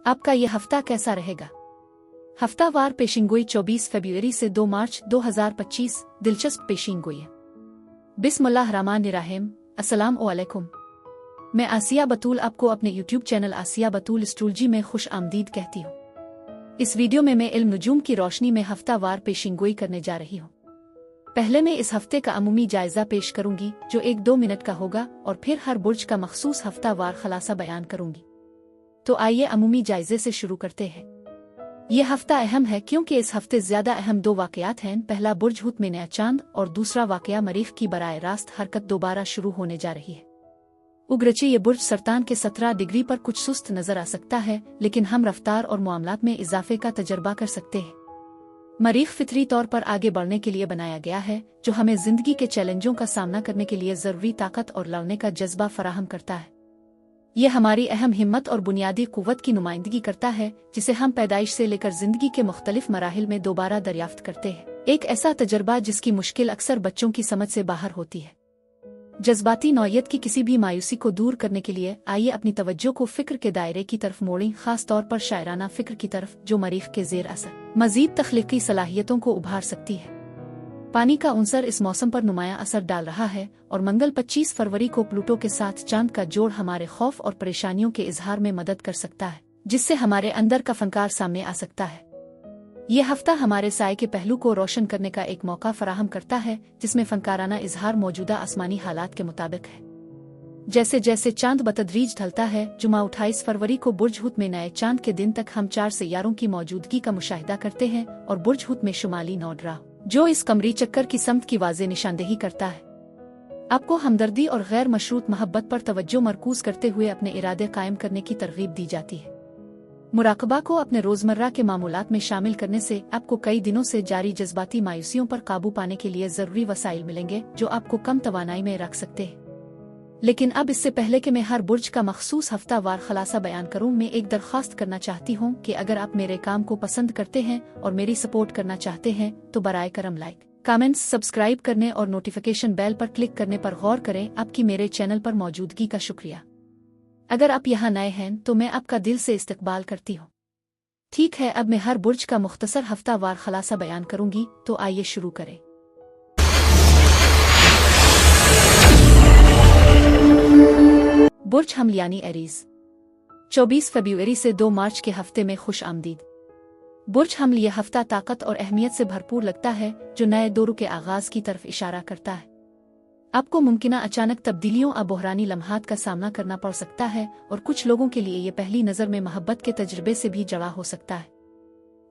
आपका ये हफ्ता कैसा रहेगा? हफ्तावार पेशिंगोई 24 फरवरी से 2 मार्च 2025 दिलचस्प पेशिंगोई है। बिस्मिल्लाहिर्रहमानिर्रहीम। अस्सलाम वालेकुम। मैं आसिया बतूल आपको अपने YouTube चैनल आसिया बतूल एस्ट्रोलॉजी में खुश आमदीद कहती हूँ। इस वीडियो में मैं इल्म नुजूम की रोशनी में हफ्तावार पेशिंगोई करने जा रही हूँ। पहले मैं इस हफ्ते का अमूमी जायजा पेश करूंगी जो 1-2 मिनट का होगा और फिर हर बुर्ज का मखसूस हफ्तावार खलासा बयान करूंगी। तो आइए अमूमी जायजे से शुरू करते हैं। यह हफ्ता अहम है क्योंकि इस हफ्ते ज्यादा अहम 2 वाकयात हैं। पहला बुर्ज हुत में नया चांद और दूसरा वाकया मरीख की बराह रास्त हरकत दोबारा शुरू होने जा रही है। उग्रचे ये बुर्ज सरतान के 17 डिग्री पर कुछ सुस्त नजर आ सकता है, लेकिन हम रफ्तार और मामलात में इजाफे का तजर्बा कर सकते हैं। मरीख फितरी तौर पर आगे बढ़ने के लिए बनाया गया है, जो हमें जिंदगी के चैलेंजों का सामना करने के लिए जरूरी ताकत और लड़ने का जज्बा फराहम करता है। यह हमारी अहम हिम्मत और बुनियादी कुव्वत की नुमाइंदगी करता है, जिसे हम पैदाइश से लेकर जिंदगी के मुख्तलिफ मराहिल में दोबारा दरियाफ्त करते हैं। एक ऐसा तजर्बा जिसकी मुश्किल अक्सर बच्चों की समझ से बाहर होती है। जज्बाती नौयत की किसी भी मायूसी को दूर करने के लिए आइए अपनी तवज्जो को फिक्र के दायरे की तरफ मोड़ें, खास तौर पर शायराना फिक्र की तरफ, जो मरीख के ज़ेर असर मजीद तख्लीकी सलाहियतों को उभार सकती है। पानी का उनसर इस मौसम पर नुमायां असर डाल रहा है और मंगल 25 फरवरी को प्लूटो के साथ चांद का जोड़ हमारे खौफ और परेशानियों के इजहार में मदद कर सकता है, जिससे हमारे अंदर का फनकार सामने आ सकता है। यह हफ्ता हमारे साए के पहलू को रोशन करने का एक मौका फराहम करता है, जिसमें फनकाराना इजहार मौजूदा आसमानी हालात के मुताबिक है। जैसे जैसे चांद बतदरीज ढलता है, जुमा 28 फरवरी को बुर्ज हुत में नए चांद के दिन तक हम 4 सैयारों की मौजूदगी का मुशाहिदा करते हैं और बुर्ज हुत में शुमाली नोडरा, जो इस कमरी चक्कर की समत की वाज़े निशानदेही करता है। आपको हमदर्दी और गैर मशरूत मोहब्बत पर तवज्जो मरकूज करते हुए अपने इरादे कायम करने की तरगीब दी जाती है। मुराकबा को अपने रोजमर्रा के मामूलात में शामिल करने से आपको कई दिनों से जारी जज्बाती मायूसियों पर काबू पाने के लिए जरूरी वसाइल मिलेंगे, जो आपको कम तवानाई में रख सकते हैं। लेकिन अब इससे पहले कि मैं हर बुर्ज का मखसूस हफ्तावार खलासा बयान करूं, मैं एक दरख्वास्त करना चाहती हूं कि अगर आप मेरे काम को पसंद करते हैं और मेरी सपोर्ट करना चाहते हैं तो बराए करम लाइक, कमेंट्स, सब्सक्राइब करने और नोटिफिकेशन बेल पर क्लिक करने पर गौर करें। आपकी मेरे चैनल पर मौजूदगी का शुक्रिया। अगर आप यहाँ नए हैं तो मैं आपका दिल से इस्तकबाल करती हूँ। ठीक है, अब मैं हर बुर्ज का मुख्तसर हफ्तावार खलासा बयान करूंगी, तो आइए शुरू करें। बुर्ज हमल यानी एरीज, 24 फरवरी से 2 मार्च के हफ्ते में खुश आमदीद। बुर्ज हमल यह हफ्ता ताकत और अहमियत से भरपूर लगता है, जो नए दौर के आगाज की तरफ इशारा करता है। आपको मुमकिना अचानक तब्दीलियों और बहरानी लम्हात का सामना करना पड़ सकता है, और कुछ लोगों के लिए ये पहली नज़र में मोहब्बत के तजर्बे से भी जड़ा हो सकता है।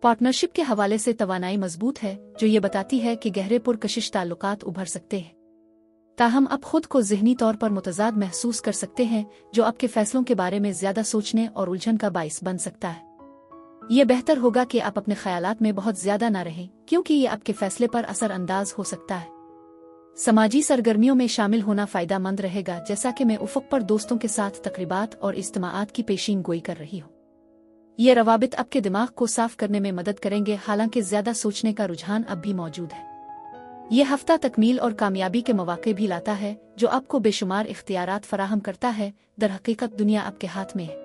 पार्टनरशिप के हवाले से तवानाई मजबूत है, जो ये बताती है कि गहरे पुरकशिश ताल्लुकात उभर सकते हैं। ताहम अब खुद को ज़हनी तौर पर मुतजाद महसूस कर सकते हैं, जो आपके फैसलों के बारे में ज्यादा सोचने और उलझन का बाइस बन सकता है। ये बेहतर होगा कि आप अपने ख्यालात में बहुत ज्यादा न रहें, क्योंकि ये आपके फैसले पर असर अंदाज हो सकता है। समाजी सरगर्मियों में शामिल होना फायदा मंद रहेगा, जैसा कि मैं उफ़क़ पर दोस्तों के साथ तकरीबात और इज्तिमाआत की पेशीन गोई कर रही हूँ। ये रवाबित आपके दिमाग को साफ करने में मदद करेंगे, हालांकि ज्यादा सोचने का रुझान अब भी मौजूद है। यह हफ्ता तकमील और कामयाबी के मौके भी लाता है, जो आपको बेशुमार इख्तियारात फराहम करता है। दरहकीकत दुनिया आपके हाथ में है।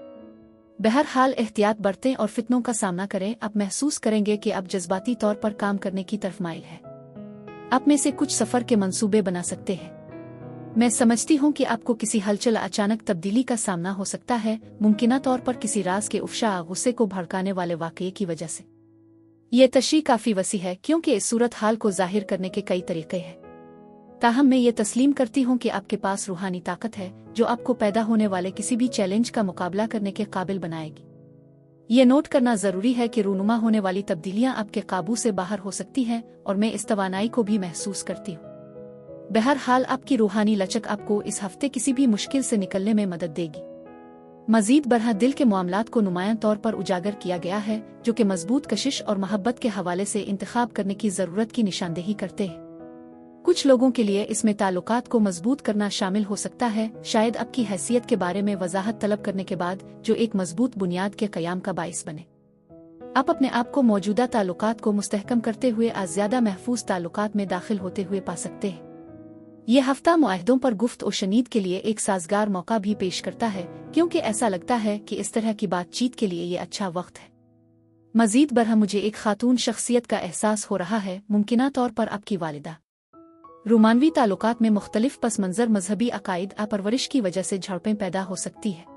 बहरहाल एहतियात बरतें और फितनों का सामना करें। आप महसूस करेंगे कि आप जज्बाती तौर पर काम करने की तरफ माइल है। आप में से कुछ सफर के मंसूबे बना सकते हैं। मैं समझती हूँ कि आपको किसी हलचल अचानक तब्दीली का सामना हो सकता है, मुमकिना तौर पर किसी राज के उफ़शा गुस्से को भड़काने वाले वाक़ये की वजह से। ये तशरीह काफ़ी वसी है, क्योंकि इस सूरत हाल को जाहिर करने के कई तरीके हैं। ताहम मैं ये तस्लीम करती हूँ कि आपके पास रूहानी ताकत है, जो आपको पैदा होने वाले किसी भी चैलेंज का मुकाबला करने के काबिल बनाएगी। ये नोट करना ज़रूरी है कि रूनुमा होने वाली तब्दीलियाँ आपके काबू से बाहर हो सकती हैं, और मैं इस तवानाई को भी महसूस करती हूँ। बहरहाल आपकी रूहानी लचक आपको इस हफ्ते किसी भी मुश्किल से निकलने में मदद देगी। मजीद बरहा दिल के मामलात को नुमायां तौर पर उजागर किया गया है, जो कि मजबूत कशिश और मोहब्बत के हवाले से इंतखाब करने की ज़रूरत की निशानदेही करते हैं। कुछ लोगों के लिए इसमें ताल्लुकात को मजबूत करना शामिल हो सकता है, शायद आपकी हैसियत के बारे में वजाहत तलब करने के बाद, जो एक मजबूत बुनियाद के क़याम का बाइस बने। आप अपने आप को मौजूदा ताल्लुकात को मुस्तहकम करते हुए आज ज़्यादा महफूज ताल्लुकात में दाखिल होते हुए पा सकते हैं। ये हफ्ता मुआहदों पर गुफ्त और शनीद के लिए एक साजगार मौका भी पेश करता है, क्योंकि ऐसा लगता है कि इस तरह की बातचीत के लिए ये अच्छा वक्त है। मजीद बरहम मुझे एक खातून शख्सियत का एहसास हो रहा है, मुमकिना तौर पर आपकी वालिदा। रोमानवी ताल्लुकात में मुख्तलिफ पस मंजर मजहबी अकायद परवरिश की वजह से झड़पें पैदा हो सकती है।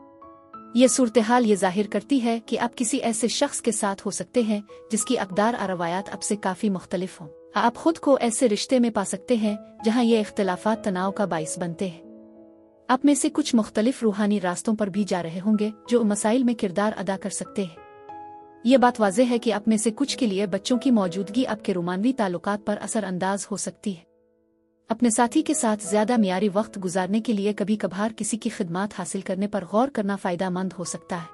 ये सूरत हाल ये जाहिर करती है कि आप किसी ऐसे शख्स के साथ हो सकते हैं जिसकी अक़दार और रवायात आपसे काफ़ी मुख्तलिफ हों। आप खुद को ऐसे रिश्ते में पा सकते हैं जहां ये इख्तिलाफात तनाव का बाइस बनते हैं। आप में से कुछ मुख्तलिफ रूहानी रास्तों पर भी जा रहे होंगे जो मसाइल में किरदार अदा कर सकते हैं। ये बात वाज़ेह है कि आप में से कुछ के लिए बच्चों की मौजूदगी आपके रोमानवी ताल्लुकात पर असरअंदाज हो सकती है। अपने साथी के साथ ज्यादा मियारी वक्त गुजारने के लिए कभी कभार किसी की खिदमत हासिल करने पर गौर करना फ़ायदेमंद हो सकता है।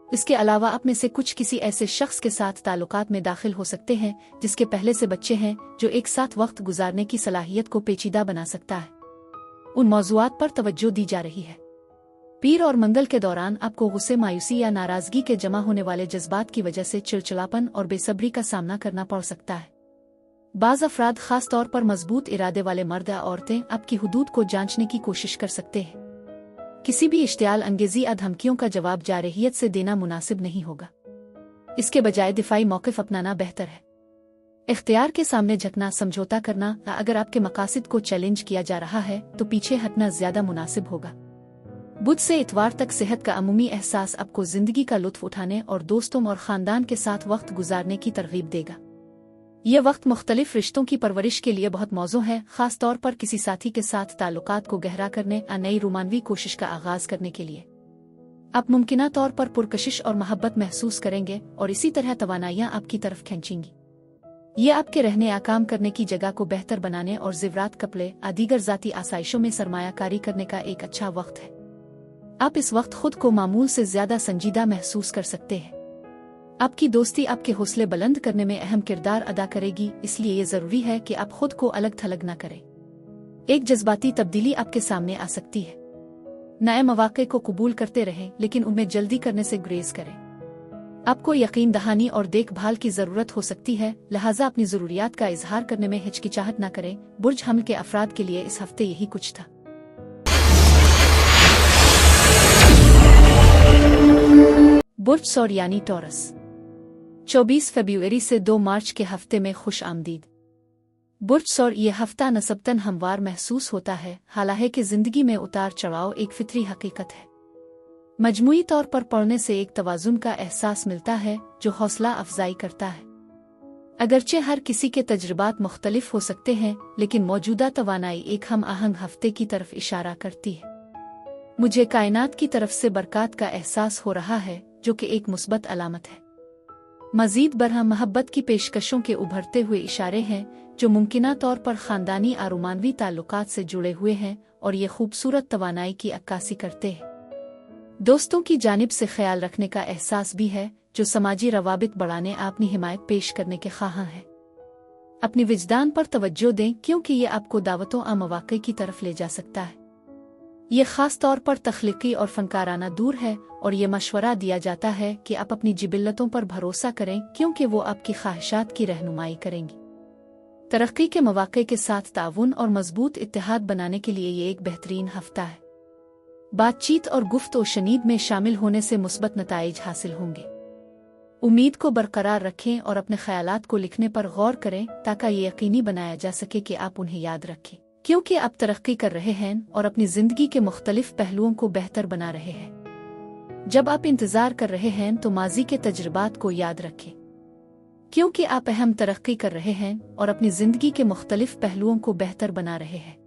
इसके अलावा आप में से कुछ किसी ऐसे शख्स के साथ ताल्लुकात में दाखिल हो सकते हैं जिसके पहले से बच्चे हैं, जो एक साथ वक्त गुजारने की सलाहियत को पेचीदा बना सकता है। उन मौज़ूआत पर तवज्जो दी जा रही है। पीर और मंगल के दौरान आपको गुस्से, मायूसी या नाराजगी के जमा होने वाले जज्बात की वजह से चिड़चिड़ापन और बेसब्री का सामना करना पड़ सकता है। बाज़ अफराद खास तौर पर मजबूत इरादे वाले मर्द या औरतें आपकी हुदूद को जांचने की कोशिश कर सकते हैं। किसी भी इश्तियाल अंगेजी या धमकियों का जवाब जारहियत से देना मुनासिब नहीं होगा। इसके बजाय दिफाई मौक़िफ़ अपनाना बेहतर है। इख्तियार के सामने झुकना, समझौता करना या अगर आपके मकासद को चैलेंज किया जा रहा है तो पीछे हटना ज्यादा मुनासिब होगा। बुध से इतवार तक सेहत का अमूमी एहसास आपको जिंदगी का लुत्फ उठाने और दोस्तों और ख़ानदान के साथ वक्त गुजारने की तरगीब देगा। यह वक्त मुख्तलिफ रिश्तों की परवरिश के लिए बहुत मौजू है, खास तौर पर किसी साथी के साथ ताल्लुकात को गहरा करने या नई रोमानवी कोशिश का आगाज करने के लिए। आप मुमकिना तौर पर पुरकशिश और मोहब्बत महसूस करेंगे और इसी तरह तवानाइयाँ आपकी तरफ खींचेंगी। ये आपके रहने या काम करने की जगह को बेहतर बनाने और ज़ेवरात, कपड़े या दीगर ज़ाती आसाइशों में सरमायाकारी करने का एक अच्छा वक्त है। आप इस वक्त खुद को मामूल से ज्यादा संजीदा महसूस कर सकते हैं। आपकी दोस्ती आपके हौसले बुलंद करने में अहम किरदार अदा करेगी, इसलिए ये जरूरी है कि आप खुद को अलग थलग न करें। एक जज्बाती तब्दीली आपके सामने आ सकती है। नए मौक़े को कबूल करते रहें, लेकिन उनमें जल्दी करने से गुरेज करें। आपको यकीन दहानी और देखभाल की जरूरत हो सकती है, लिहाजा अपनी जरूरियात का इजहार करने में हिचकिचाहट न करें। बुर्ज हमल के अफराद के लिए इस हफ्ते यही कुछ था। बुर्ज सौर यानी टॉरस, 24 फरवरी से 2 मार्च के हफ्ते में खुश आमदीद। बुर्ज सौर ये हफ्ता नस्बतन हमवार महसूस होता है, हालांकि जिंदगी में उतार चढ़ाव एक फितरी हकीकत है। मजमूई तौर पर पढ़ने से एक तवाजुन का एहसास मिलता है जो हौसला अफजाई करता है। अगरचे हर किसी के तजुर्बात मुख्तलिफ हो सकते हैं, लेकिन मौजूदा तवानाई एक हम आहंग हफ्ते की तरफ इशारा करती है। मुझे कायनात की तरफ से बरकत का एहसास हो रहा है, जो कि एक मुस्बत अलामत है। मजीद बरहम मोहब्बत की पेशकशों के उभरते हुए इशारे हैं जो मुमकिना तौर पर ख़ानदानी और रोमानवी ताल्लुकात से जुड़े हुए हैं और ये खूबसूरत तवानाई की अक्कासी करते हैं। दोस्तों की जानिब से ख्याल रखने का एहसास भी है जो समाजी रवाबित बढ़ाने अपनी हिमायत पेश करने के ख्वाहां हैं। अपनी विजदान पर तवज्जो दें, क्योंकि ये आपको दावतों और मौक़े की तरफ ले जा सकता है। ये खास तौर पर तख्लीकी और फनकाराना दूर है और ये मशवरा दिया जाता है कि आप अपनी जिबिल्लतों पर भरोसा करें, क्योंकि वो आपकी ख्वाहिशात की रहनुमाई करेंगी। तरक्की के मौक़े के साथ ताउन और मजबूत इत्तेहाद बनाने के लिए ये एक बेहतरीन हफ्ता है। बातचीत और गुफ्त शनीद में शामिल होने से मुस्बत नताइज हासिल होंगे। उम्मीद को बरकरार रखें और अपने ख्यालात को लिखने पर गौर करें ताकि ये यकीनी बनाया जा सके कि आप उन्हें याद रखें, क्योंकि आप तरक्की कर रहे हैं और अपनी जिंदगी के मुख्तलिफ पहलुओं को बेहतर बना रहे हैं। जब आप इंतजार कर रहे हैं तो माजी के तजुर्बात को याद रखें, क्योंकि आप अहम तरक्की कर रहे हैं और अपनी जिंदगी के मुख्तलिफ पहलुओं को बेहतर बना रहे हैं।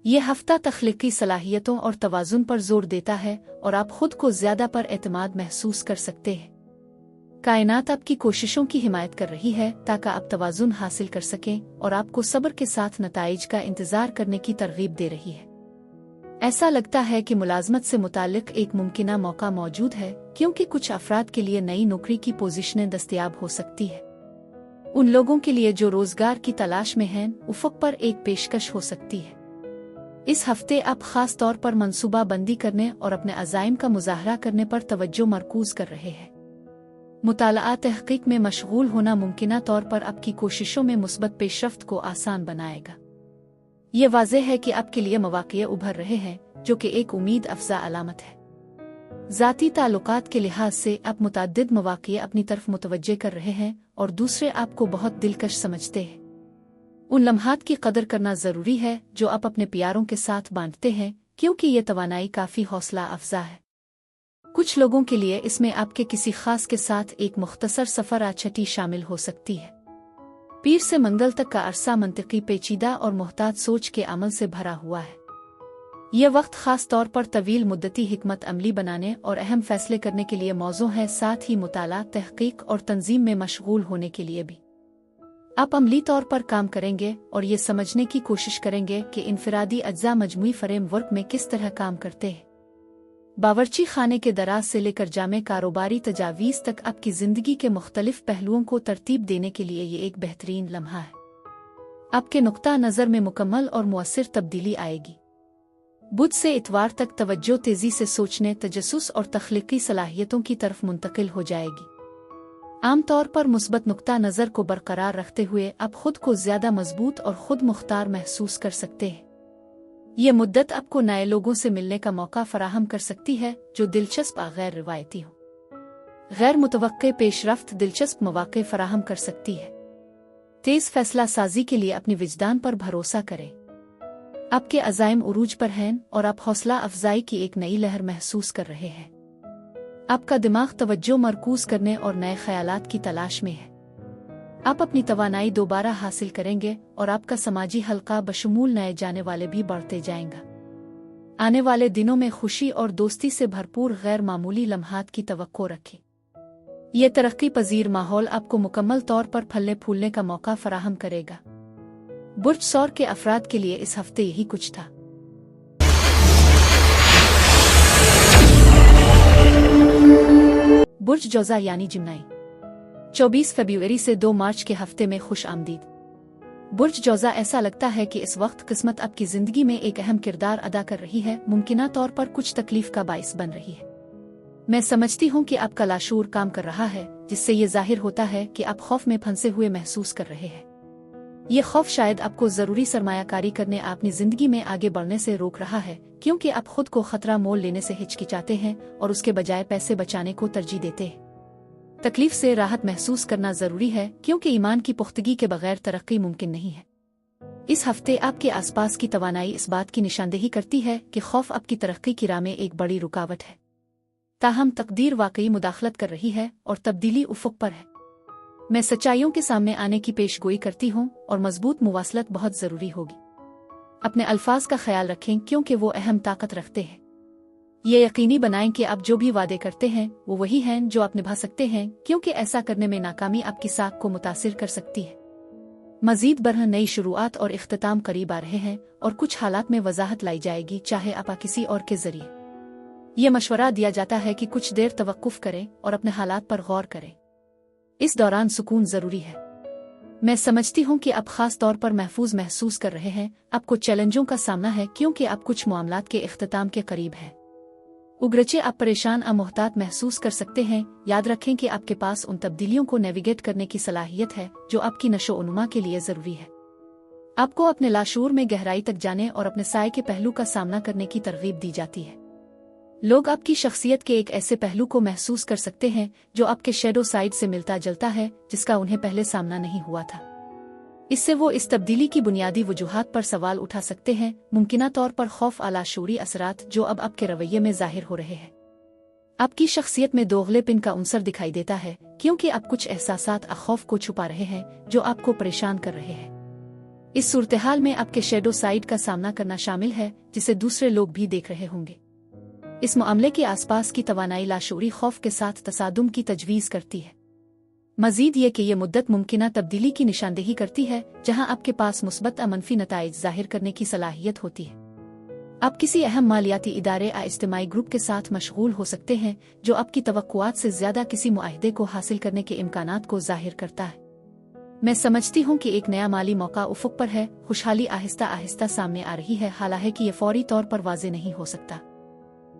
यह हफ्ता तख्लीकी सलाहियतों और तवाजुन पर जोर देता है और आप खुद को ज्यादा पर एतमाद महसूस कर सकते हैं। कायनात आपकी कोशिशों की हिमायत कर रही है ताकि आप तवाजुन हासिल कर सकें और आपको सब्र के साथ नताइज का इंतजार करने की तरगीब दे रही है। ऐसा लगता है कि मुलाजमत से मुताल्लिक एक मुमकिना मौका मौजूद है, क्योंकि कुछ अफराद के लिए नई नौकरी की पोजीशनें दस्तयाब हो सकती है। उन लोगों के लिए जो रोजगार की तलाश में हैं, उफ़क़ पर एक पेशकश हो सकती है। इस हफ्ते आप खास तौर पर मनसूबा बंदी करने और अपने अज़ाइम का मुज़ाहरा करने पर तवज्जो मरकूज कर रहे हैं। मुताला तहक़ीक़ में मशगूल होना मुमकिना तौर पर आपकी कोशिशों में मुस्बत पेशरफ्त को आसान बनाएगा। ये वाज़ेह है कि आपके लिए मौक़े उभर रहे हैं, जो कि एक उम्मीद अफ़ज़ा अलामत है। ज़ाती ताल्लुकात के लिहाज से आप मुतअद्दिद मौक़े अपनी तरफ मुतवज्जे कर रहे हैं और दूसरे आपको बहुत दिलकश समझते हैं। उन लम्हात की कदर करना ज़रूरी है जो आप अपने प्यारों के साथ बांटते हैं, क्योंकि ये तवानाई काफ़ी हौसला अफ़ज़ा है। कुछ लोगों के लिए इसमें आपके किसी खास के साथ एक मुख्तसर सफ़र छठी शामिल हो सकती है। पीर से मंगल तक का अरसा मंतिकी पेचीदा और मोहतात सोच के अमल से भरा हुआ है। यह वक्त खास तौर पर तवील मुद्दती हिकमत अमली बनाने और अहम फैसले करने के लिए मौजू है, साथ ही मुताला, तहकीक और तंजीम में मशगूल होने के लिए भी। आप अमली तौर पर काम करेंगे और ये समझने की कोशिश करेंगे कि इनफरादी अज्जा मजमूई फ्रेमवर्क में किस तरह काम करते हैं। बावर्ची खाने के दराज से लेकर जामे कारोबारी तजावीज़ तक आपकी ज़िंदगी के मुख्तलिफ पहलुओं को तरतीब देने के लिए ये एक बेहतरीन लम्हा है। आपके नुक्ता नज़र में मुकम्मल और मुअस्सिर तब्दीली आएगी। बुध से इतवार तक तवज्जो तेज़ी से सोचने, तजस्सुस और तख्लीकी सलाहियतों की तरफ मुंतकिल हो जाएगी। आमतौर पर मुस्बत नुक्ता नज़र को बरकरार रखते हुए आप खुद को ज़्यादा मजबूत और खुद मुख्तार महसूस कर सकते हैं। ये मुद्दत आपको नए लोगों से मिलने का मौका फराहम कर सकती है जो दिलचस्प और गैर रिवायती हो। गैर मुतवक्के पेशरफ्त दिलचस्प मौक़े फराहम कर सकती है। तेज़ फैसला साजी के लिए अपनी विजदान पर भरोसा करें। आपके अज़ाइम उरूज पर हैं और आप हौसला अफजाई की एक नई लहर महसूस कर रहे हैं। आपका दिमाग तवज्जो मरकूज करने और नए ख्यालात की तलाश में है। आप अपनी तवानाई दोबारा हासिल करेंगे और आपका समाजी हल्का बशमूल नए जाने वाले भी बढ़ते जाएगा। आने वाले दिनों में खुशी और दोस्ती से भरपूर गैर मामूली लम्हात की तवक्को रखें। यह तरक्की पजीर माहौल आपको मुकम्मल तौर पर फलने फूलने का मौका फराहम करेगा। बुर्ज सौर के अफराद के लिए इस हफ्ते यही कुछ था। बुर्ज जौज़ा यानी जिम्नाई 24 फरवरी से 2 मार्च के हफ्ते में खुश आमदीद। बुर्ज जौज़ा, ऐसा लगता है कि इस वक्त किस्मत आपकी जिंदगी में एक अहम किरदार अदा कर रही है, मुमकिना तौर पर कुछ तकलीफ का बाइस बन रही है। मैं समझती हूँ कि आपका लाशूर काम कर रहा है, जिससे ये जाहिर होता है कि आप खौफ में फंसे हुए महसूस कर रहे हैं। ये खौफ शायद आपको जरूरी सरमायाकारी करने, अपनी जिंदगी में आगे बढ़ने से रोक रहा है, क्योंकि आप खुद को खतरा मोल लेने से हिचकिचाते हैं और उसके बजाय पैसे बचाने को तरजीह देते हैं। तकलीफ से राहत महसूस करना जरूरी है, क्योंकि ईमान की पुख्तगी के बगैर तरक्की मुमकिन नहीं है। इस हफ्ते आपके आसपास की तवानाई इस बात की निशानदेही करती है कि खौफ आपकी तरक्की की राह में एक बड़ी रुकावट है। ताहम तकदीर वाकई मुदाखलत कर रही है और तब्दीली उफुक पर है। मैं सच्चाइयों के सामने आने की पेशगोई करती हूँ और मजबूत मुवासलत बहुत जरूरी होगी। अपने अल्फाज का ख्याल रखें, क्योंकि वो अहम ताकत रखते हैं। ये यकीनी बनाएं कि आप जो भी वादे करते हैं वो वही हैं जो आप निभा सकते हैं, क्योंकि ऐसा करने में नाकामी आपकी साख को मुतासिर कर सकती है। मजीद बरह नई शुरुआत और इख्तिताम करीब आ रहे हैं और कुछ हालात में वजाहत लाई जाएगी, चाहे आप किसी और के जरिए। यह मशवरा दिया जाता है कि कुछ देर तवक्कुफ करें और अपने हालात पर गौर करें। इस दौरान सुकून जरूरी है। मैं समझती हूँ कि आप खास तौर पर महफूज महसूस कर रहे हैं। आपको चैलेंजों का सामना है, क्योंकि आप कुछ मामलात के इख्तिताम के करीब हैं। उगरचे आप परेशान मोहतात महसूस कर सकते हैं। याद रखें कि आपके पास उन तब्दीलियों को नेविगेट करने की सलाहियत है जो आपकी नशो-उनुमा के लिए जरूरी है। आपको अपने लाशूर में गहराई तक जाने और अपने साए के पहलू का सामना करने की तरगीब दी जाती है। लोग आपकी शख्सियत के एक ऐसे पहलू को महसूस कर सकते हैं जो आपके शैडो साइड से मिलता जुलता है, जिसका उन्हें पहले सामना नहीं हुआ था। इससे वो इस तब्दीली की बुनियादी वजूहात पर सवाल उठा सकते हैं, मुमकिना तौर पर खौफ आलाशूरी असरात जो अब आपके रवैये में जाहिर हो रहे हैं। आपकी शख्सियत में दोगलेपन का उनसर दिखाई देता है, क्योंकि आप कुछ एहसासात खौफ को छुपा रहे हैं जो आपको परेशान कर रहे हैं। इस सूरत-ए-हाल में आपके शैडो साइड का सामना करना शामिल है, जिसे दूसरे लोग भी देख रहे होंगे। इस मामले के आसपास की तवानाई लाशूरी खौफ के साथ तसादुम की तजवीज़ करती है। मजीद ये कि यह मुद्दत मुमकिना तब्दीली की निशानदेही करती है, जहां आपके पास मुस्बत या मनफी नताइज जाहिर करने की सलाहियत होती है। आप किसी अहम मालियाती इदारे या इज्तिमाई ग्रुप के साथ मशगूल हो सकते हैं जो आपकी तवक्कुआत से ज्यादा किसी मुआहदे को हासिल करने के इम्कानात को जाहिर करता है। मैं समझती हूँ कि एक नया माली मौका उफुक पर है। खुशहाली आहिस्ता आहिस्ता सामने आ रही है, हालांकि यह फौरी तौर पर वाज़े नहीं हो सकता।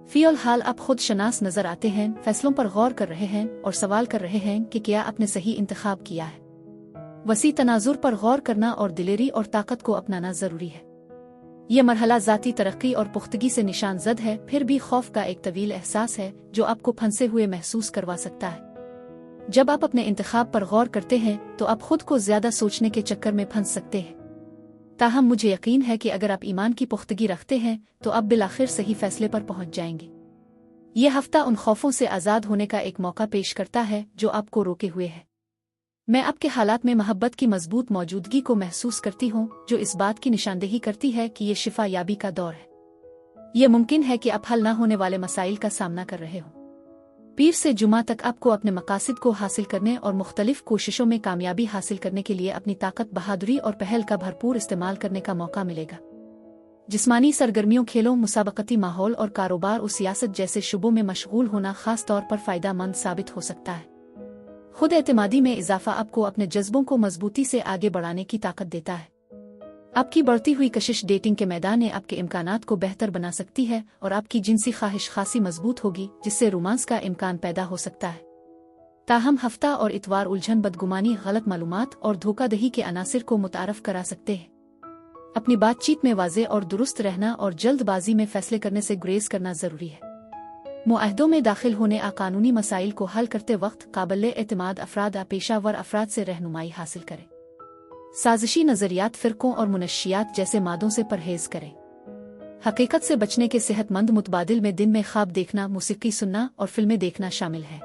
फिलहाल हाल आप खुद शनास नजर आते हैं, फैसलों पर गौर कर रहे हैं और सवाल कर रहे हैं कि क्या आपने सही इंतखाब किया है। वसी तनाजुर पर गौर करना और दिलेरी और ताकत को अपनाना जरूरी है। ये मरहला ज़ाती तरक्की और पुख्तगी से निशान ज़द है, फिर भी खौफ का एक तवील एहसास है जो आपको फंसे हुए महसूस करवा सकता है। जब आप अपने इंतखाब पर गौर करते हैं तो आप खुद को ज़्यादा सोचने के चक्कर में फंस सकते हैं। ताहम मुझे यकीन है कि अगर आप ईमान की पुख्तगी रखते हैं तो आप बिलाखिर सही फैसले पर पहुंच जाएंगे। ये हफ्ता उन खौफों से आज़ाद होने का एक मौका पेश करता है जो आपको रोके हुए है। मैं आपके हालात में मोहब्बत की मजबूत मौजूदगी को महसूस करती हूँ, जो इस बात की निशानदेही करती है कि ये शिफा याबी का दौर है। ये मुमकिन है कि आप हल न होने वाले मसाइल का सामना कर रहे हो। पीर से जुमा तक आपको अपने मकासद को हासिल करने और मुख्तलिफ कोशिशों में कामयाबी हासिल करने के लिए अपनी ताकत, बहादुरी और पहल का भरपूर इस्तेमाल करने का मौका मिलेगा। जिस्मानी सरगर्मियों, खेलों, मुसाबकती माहौल और कारोबार और सियासत जैसे शुबों में मशगूल होना खास तौर पर फ़ायदेमंद साबित हो सकता है। खुद एतमादी में इजाफा आपको अपने जज्बों को मजबूती से आगे बढ़ाने की ताकत देता है। आपकी बढ़ती हुई कशिश डेटिंग के मैदान में आपके इम्कानात को बेहतर बना सकती है और आपकी जिनसी ख्वाहिश खासी मजबूत होगी, जिससे रोमांस का इम्कान पैदा हो सकता है। ताहम हफ्ता और इतवार उलझन, बदगुमानी, गलत मालूमात और धोखाधड़ी के अनासिर को मुतारफ करा सकते हैं। अपनी बातचीत में वाज़ेह और दुरुस्त रहना और जल्दबाजी में फैसले करने से गुरेज करना जरूरी है। मुआहदों में दाखिल होने आ कानूनी मसाइल को हल करते वक्त काबिल एतमाद अफराद आ पेशावर अफराद से रहनुमाई हासिल करें। साजिशी नज़रियात, फ़िरकों और मुनशियात जैसे मादों से परहेज करें। हकीकत से बचने के सेहतमंद मुतबादिल में दिन में ख्वाब देखना, मौसीकी सुनना और फिल्में देखना शामिल है।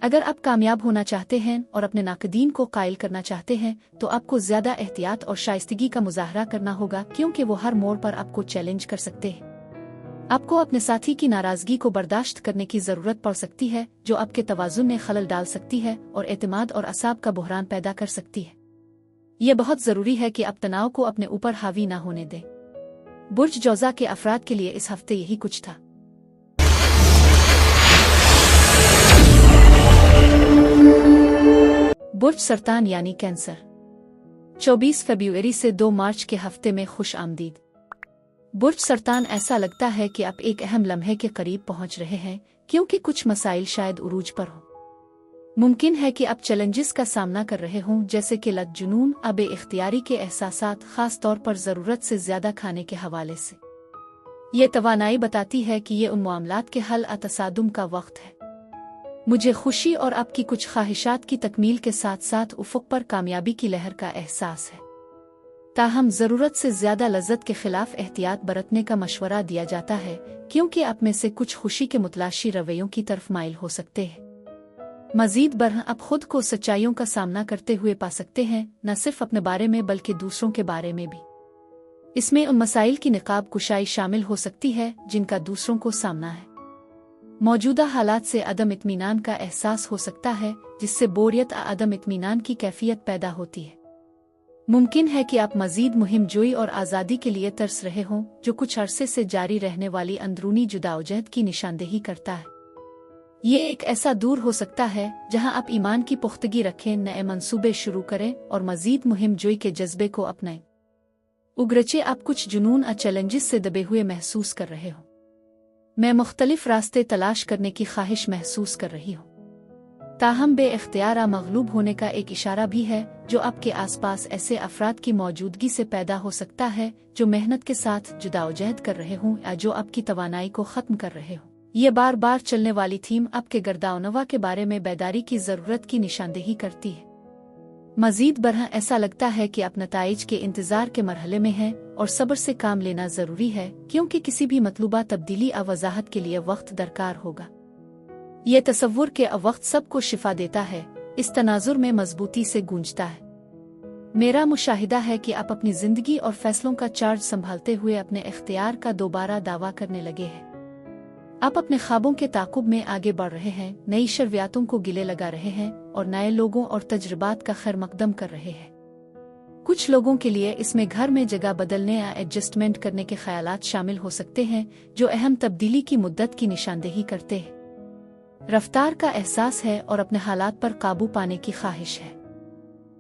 अगर आप कामयाब होना चाहते हैं और अपने नाकदीन को कायल करना चाहते हैं तो आपको ज़्यादा एहतियात और शाइस्तगी का मुजाहरा करना होगा, क्योंकि वो हर मोड़ पर आपको चैलेंज कर सकते हैं। आपको अपने साथी की नाराजगी को बर्दाश्त करने की जरूरत पड़ सकती है, जो आपके तवाज़ुन में खलल डाल सकती है और एतमाद और असाब का बुहरान पैदा कर सकती है। यह बहुत जरूरी है कि आप तनाव को अपने ऊपर हावी ना होने दें। बुर्ज जौज़ा के अफराद के लिए इस हफ्ते यही कुछ था। बुर्ज सरतान यानी कैंसर, 24 फरवरी से 2 मार्च के हफ्ते में खुश आमदीद। बुर्ज सरतान, ऐसा लगता है कि आप एक अहम लम्हे के करीब पहुंच रहे हैं, क्योंकि कुछ मसाइल शायद उरूज पर हो। मुमकिन है कि आप चैलेंजेस का सामना कर रहे हों, जैसे कि लत, जुनून, अब इख्तियारी के एहसासात, खास तौर पर ज़रूरत से ज़्यादा खाने के हवाले से। ये तवानाई बताती है कि ये उन मामलात के हल तसादुम का वक्त है। मुझे खुशी और आपकी कुछ ख्वाहिशात की तकमील के साथ साथ उफ़ुक़ पर कामयाबी की लहर का एहसास है। ताहम ज़रूरत से ज़्यादा लज्जत के खिलाफ एहतियात बरतने का मशवरा दिया जाता है, क्योंकि आप में से कुछ खुशी के मुतलाशी रवैयों की तरफ माइल हो सकते हैं। मज़ीद बरह आप खुद को सच्चाइयों का सामना करते हुए पा सकते हैं, न सिर्फ अपने बारे में बल्कि दूसरों के बारे में भी। इसमें उन मसाइल की निकाब कुशाई शामिल हो सकती है जिनका दूसरों को सामना है। मौजूदा हालात से अदम इत्मीनान का एहसास हो सकता है, जिससे बोरियत अदम इत्मीनान की कैफियत पैदा होती है। मुमकिन है कि आप मज़ीद मुहिम जोई और आज़ादी के लिए तरस रहे हों, जो कुछ अरसे से जारी रहने वाली अंदरूनी जुदाओजहद की निशानदेही करता है। ये एक ऐसा दूर हो सकता है जहां आप ईमान की पुख्तगी रखें, नए मंसूबे शुरू करें और मज़ीद मुहिम जोई के जज्बे को अपनाएं। उगरचे आप कुछ जुनून और चैलेंजेस से दबे हुए महसूस कर रहे हो। मैं मुख्तलिफ रास्ते तलाश करने की ख्वाहिश महसूस कर रही हूँ। ताहम बे-इख्तियार मगलूब होने का एक इशारा भी है, जो आपके आसपास ऐसे अफराद की मौजूदगी से पैदा हो सकता है जो मेहनत के साथ जुदाओजहद कर रहे हों या जो आपकी तवानाई को ख़त्म कर रहे हों। ये बार बार चलने वाली थीम आपके गर्दावनवा के बारे में बेदारी की ज़रूरत की निशानदेही करती है। मज़ीद बरह ऐसा लगता है कि आप नताइज के इंतज़ार के मरहले में हैं और सब्र से काम लेना ज़रूरी है, क्योंकि किसी भी मतलूबा तब्दीली आ वज़ाहत के लिए वक्त दरकार होगा। ये तसव्वुर के वक्त सबको शिफा देता है, इस तनाजुर में मजबूती से गूंजता है। मेरा मुशाहिदा है कि आप अपनी ज़िंदगी और फैसलों का चार्ज संभालते हुए अपने इख्तियार का दोबारा दावा करने लगे हैं। आप अपने ख्वाबों के ताक़ुब में आगे बढ़ रहे हैं, नई शर्वियातों को गिले लगा रहे हैं और नए लोगों और तजुर्बात का खैर मकदम कर रहे हैं। कुछ लोगों के लिए इसमें घर में जगह बदलने या एडजस्टमेंट करने के ख्यालात शामिल हो सकते हैं, जो अहम तब्दीली की मुद्दत की निशानदेही करते हैं। रफ्तार का एहसास है और अपने हालात पर काबू पाने की ख्वाहिश है।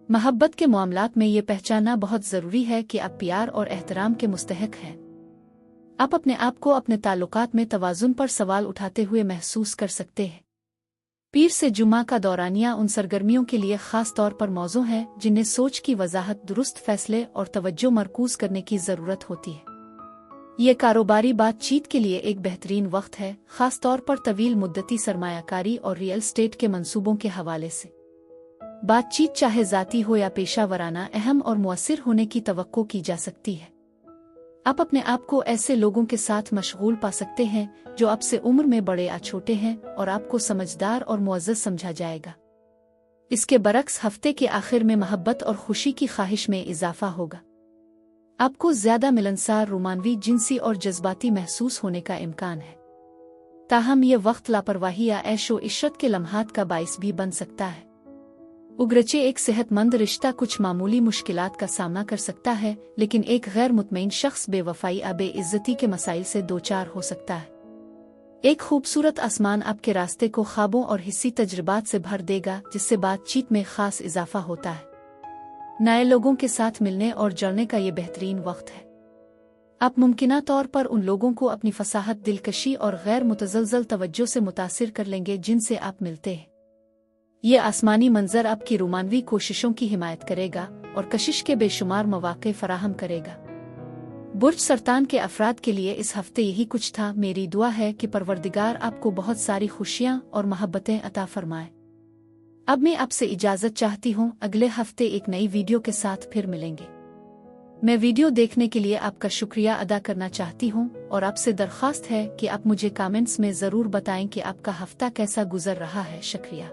मोहब्बत के मामलात में ये पहचानना बहुत ज़रूरी है कि आप प्यार और एहतराम के मुस्तहक हैं। आप अपने आप को अपने ताल्लुकात में तवाज़ुन पर सवाल उठाते हुए महसूस कर सकते हैं। पीर से जुमा का दौरानिया उन सरगर्मियों के लिए ख़ास तौर पर मौजू है जिन्हें सोच की वजाहत, दुरुस्त फैसले और तवज्जो मरकूज़ करने की ज़रूरत होती है। ये कारोबारी बातचीत के लिए एक बेहतरीन वक्त है, खास तौर पर तवील मुद्दती सरमायाकारी और रियल एस्टेट के मंसूबों के हवाले से। बातचीत चाहे ज़ाती हो या पेशा वराना अहम और मुअस्सिर होने की तवक्को की जा सकती है। आप अपने आप को ऐसे लोगों के साथ मशगूल पा सकते हैं जो आपसे उम्र में बड़े या छोटे हैं और आपको समझदार और मुअज़्ज़ज़ समझा जाएगा। इसके बरक्स हफ्ते के आखिर में मोहब्बत और खुशी की ख्वाहिश में इजाफा होगा। आपको ज़्यादा मिलनसार, रोमानवी, जिनसी और जज्बाती महसूस होने का इम्कान है। ताहम यह वक्त लापरवाही या ऐशो इशरत के लम्हात का बाइस भी बन सकता है। उगरचे एक सेहतमंद रिश्ता कुछ मामूली मुश्किलात का सामना कर सकता है, लेकिन एक गैर मुतमईन शख्स बेवफाई या बेइज्जती के मसाइल से दो चार हो सकता है। एक खूबसूरत आसमान आपके रास्ते को ख्वाबों और हिस्सी तजुर्बात से भर देगा, जिससे बातचीत में खास इजाफा होता है। नए लोगों के साथ मिलने और जुड़ने का ये बेहतरीन वक्त है। आप मुमकिना तौर पर उन लोगों को अपनी फसाहत, दिलकशी और गैर मुतज़लज़ल तवज्जो से मुतासिर कर लेंगे जिनसे आप मिलते हैं। ये आसमानी मंजर आपकी रोमानवी कोशिशों की हिमायत करेगा और कशिश के बेशुमार मौक़े फराहम करेगा। बुर्ज सरतान के अफराद के लिए इस हफ्ते यही कुछ था। मेरी दुआ है कि परवरदिगार आपको बहुत सारी खुशियाँ और मोहब्बतें अता फरमाए। अब मैं आपसे इजाज़त चाहती हूँ। अगले हफ्ते एक नई वीडियो के साथ फिर मिलेंगे। मैं वीडियो देखने के लिए आपका शुक्रिया अदा करना चाहती हूँ और आपसे दरख्वास्त है कि आप मुझे कमेंट्स में ज़रूर बताएं कि आपका हफ्ता कैसा गुजर रहा है। शुक्रिया।